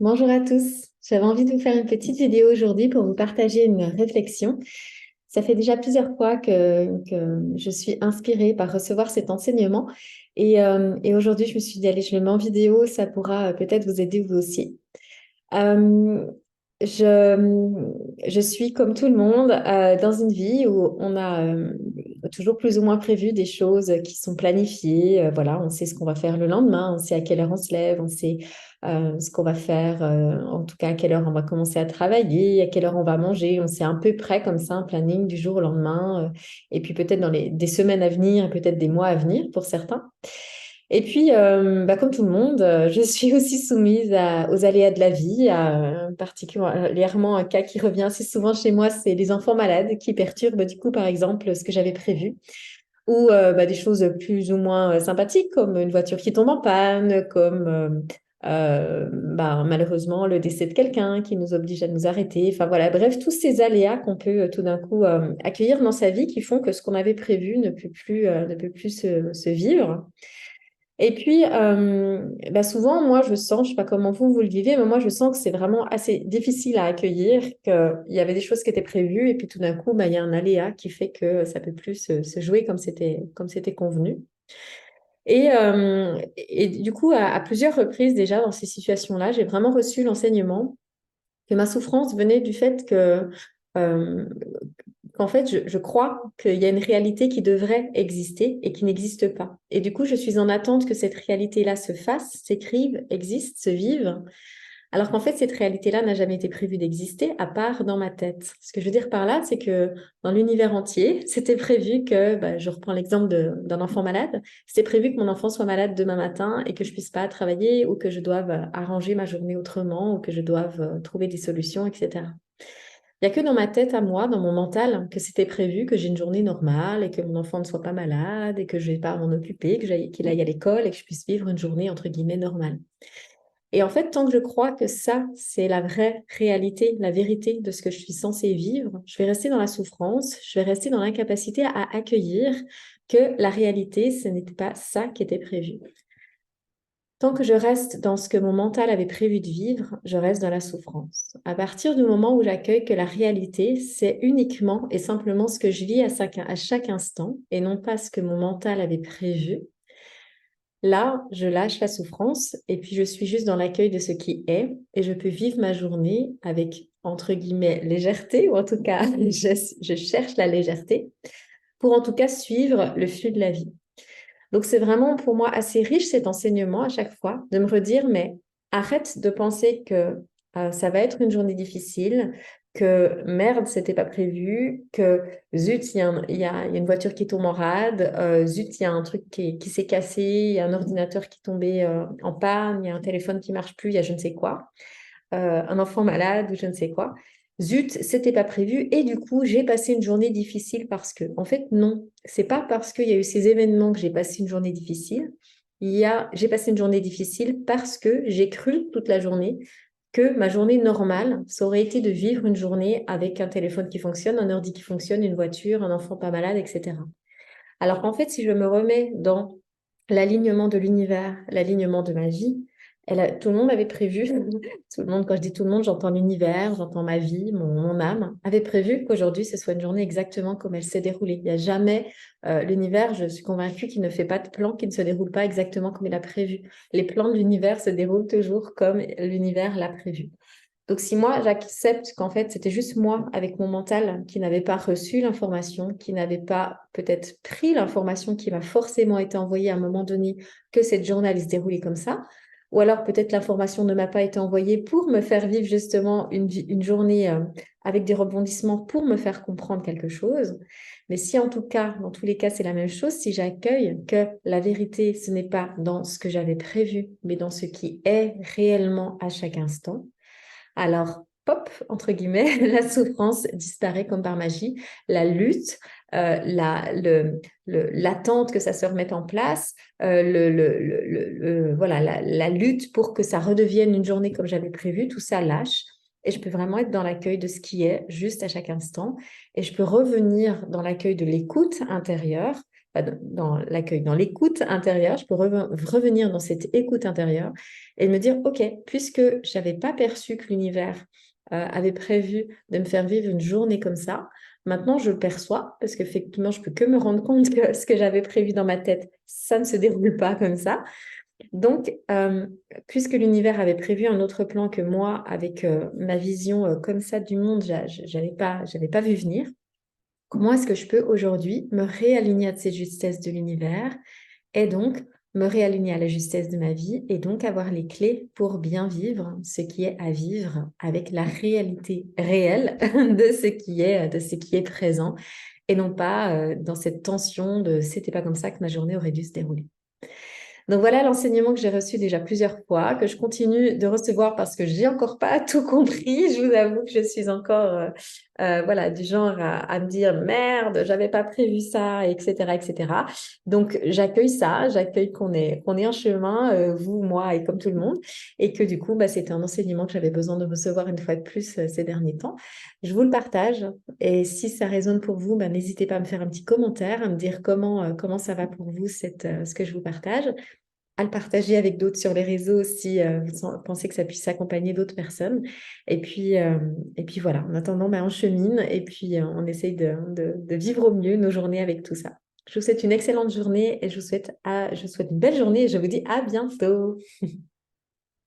Bonjour à tous. J'avais envie de vous faire une petite vidéo aujourd'hui pour vous partager une réflexion. Ça fait déjà plusieurs fois que je suis inspirée par recevoir cet enseignement et aujourd'hui je me suis dit, allez, je le mets en vidéo, ça pourra peut-être vous aider vous aussi. Euh, je suis comme tout le monde dans une vie où on a toujours plus ou moins prévu des choses qui sont planifiées. Voilà, on sait ce qu'on va faire le lendemain, on sait à quelle heure on se lève, on sait ce qu'on va faire, en tout cas à quelle heure on va commencer à travailler, à quelle heure on va manger. On sait à peu près comme ça un planning du jour au lendemain, et puis peut-être dans des semaines à venir, peut-être des mois à venir pour certains. Et puis, comme tout le monde, je suis aussi soumise aux aléas de la vie, particulièrement un cas qui revient assez souvent chez moi, c'est les enfants malades qui perturbent du coup, par exemple, ce que j'avais prévu, ou des choses plus ou moins sympathiques, comme une voiture qui tombe en panne, comme malheureusement le décès de quelqu'un qui nous oblige à nous arrêter. Enfin voilà, bref, tous ces aléas qu'on peut tout d'un coup accueillir dans sa vie qui font que ce qu'on avait prévu ne peut plus se vivre. Et puis, souvent, moi, je sens, je ne sais pas comment vous le vivez, mais moi, je sens que c'est vraiment assez difficile à accueillir, qu'il y avait des choses qui étaient prévues, et puis tout d'un coup, il y a un aléa qui fait que ça ne peut plus se jouer comme c'était convenu. Et du coup, à plusieurs reprises déjà dans ces situations-là, j'ai vraiment reçu l'enseignement que ma souffrance venait du fait euh, qu'en fait, je crois qu'il y a une réalité qui devrait exister et qui n'existe pas. Et du coup, je suis en attente que cette réalité-là se fasse, s'écrive, existe, se vive, alors qu'en fait, cette réalité-là n'a jamais été prévue d'exister, à part dans ma tête. Ce que je veux dire par là, c'est que dans l'univers entier, c'était prévu que, je reprends l'exemple d'un enfant malade, c'était prévu que mon enfant soit malade demain matin et que je puisse pas travailler ou que je doive arranger ma journée autrement ou que je doive trouver des solutions, etc. Il n'y a que dans ma tête à moi, dans mon mental, que c'était prévu que j'ai une journée normale et que mon enfant ne soit pas malade et que je n'ai pas à m'en occuper, qu'il aille à l'école et que je puisse vivre une journée entre guillemets normale. Et en fait, tant que je crois que ça, c'est la vraie réalité, la vérité de ce que je suis censée vivre, je vais rester dans la souffrance, je vais rester dans l'incapacité à accueillir que la réalité, ce n'était pas ça qui était prévu. Tant que je reste dans ce que mon mental avait prévu de vivre, je reste dans la souffrance. À partir du moment où j'accueille que la réalité, c'est uniquement et simplement ce que je vis à chaque instant et non pas ce que mon mental avait prévu, là, je lâche la souffrance et puis je suis juste dans l'accueil de ce qui est et je peux vivre ma journée avec, entre guillemets, légèreté, ou en tout cas, je cherche la légèreté pour en tout cas suivre le flux de la vie. Donc, c'est vraiment pour moi assez riche cet enseignement à chaque fois, de me redire, mais arrête de penser que ça va être une journée difficile, que merde, c'était pas prévu, que zut, il y a une voiture qui tombe en rade, zut, il y a un truc qui s'est cassé, il y a un ordinateur qui est tombé en panne, il y a un téléphone qui marche plus, il y a je ne sais quoi, un enfant malade ou je ne sais quoi. Zut, c'était pas prévu et du coup, j'ai passé une journée difficile parce que, en fait, non, c'est pas parce qu'il y a eu ces événements que j'ai passé une journée difficile. J'ai passé une journée difficile parce que j'ai cru toute la journée que ma journée normale, ça aurait été de vivre une journée avec un téléphone qui fonctionne, un ordi qui fonctionne, une voiture, un enfant pas malade, etc. Alors qu'en fait, si je me remets dans l'alignement de l'univers, l'alignement de ma vie, tout le monde avait prévu, tout le monde, quand je dis tout le monde, j'entends l'univers, j'entends ma vie, mon âme, avait prévu qu'aujourd'hui, ce soit une journée exactement comme elle s'est déroulée. Il n'y a jamais l'univers, je suis convaincue qu'il ne fait pas de plan qui ne se déroule pas exactement comme il a prévu. Les plans de l'univers se déroulent toujours comme l'univers l'a prévu. Donc, si moi, j'accepte qu'en fait, c'était juste moi, avec mon mental, qui n'avait pas reçu l'information, qui n'avait pas peut-être pris l'information qui m'a forcément été envoyée à un moment donné, que cette journée allait se dérouler comme ça, ou alors peut-être l'information ne m'a pas été envoyée pour me faire vivre justement une journée avec des rebondissements pour me faire comprendre quelque chose. Mais si en tout cas, dans tous les cas, c'est la même chose, si j'accueille que la vérité, ce n'est pas dans ce que j'avais prévu, mais dans ce qui est réellement à chaque instant, alors, pop, entre guillemets, la souffrance disparaît comme par magie. La lutte, l'attente que ça se remette en place, voilà, la lutte pour que ça redevienne une journée comme j'avais prévu, tout ça lâche. Et je peux vraiment être dans l'accueil de ce qui est juste à chaque instant. Et je peux revenir dans l'accueil de l'écoute intérieure dans l'accueil, dans l'écoute intérieure, je peux revenir dans cette écoute intérieure et me dire, OK, puisque je n'avais pas perçu que l'univers avait prévu de me faire vivre une journée comme ça, maintenant je le perçois parce qu'effectivement, je peux que me rendre compte que ce que j'avais prévu dans ma tête, ça ne se déroule pas comme ça. Donc, puisque l'univers avait prévu un autre plan que moi, avec ma vision comme ça du monde, j'avais pas vu venir, comment est-ce que je peux aujourd'hui me réaligner à cette justesse de l'univers et donc me réaligner à la justesse de ma vie et donc avoir les clés pour bien vivre ce qui est à vivre avec la réalité réelle de ce qui est présent et non pas dans cette tension de c'était pas comme ça que ma journée aurait dû se dérouler. Donc voilà l'enseignement que j'ai reçu déjà plusieurs fois, que je continue de recevoir parce que j'ai encore pas tout compris. Je vous avoue que je suis encore voilà, du genre à me dire merde, j'avais pas prévu ça, etc., etc. Donc j'accueille ça, j'accueille qu'on est en chemin, vous, moi et comme tout le monde, et que du coup, bah, c'était un enseignement que j'avais besoin de recevoir une fois de plus ces derniers temps. Je vous le partage et si ça résonne pour vous, bah, n'hésitez pas à me faire un petit commentaire, à me dire comment ça va pour vous ce que je vous partage, à le partager avec d'autres sur les réseaux si vous pensez que ça puisse accompagner d'autres personnes. Et puis voilà, en attendant, ben, on chemine et puis on essaye de vivre au mieux nos journées avec tout ça. Je vous souhaite une excellente journée et je vous souhaite une belle journée et je vous dis à bientôt.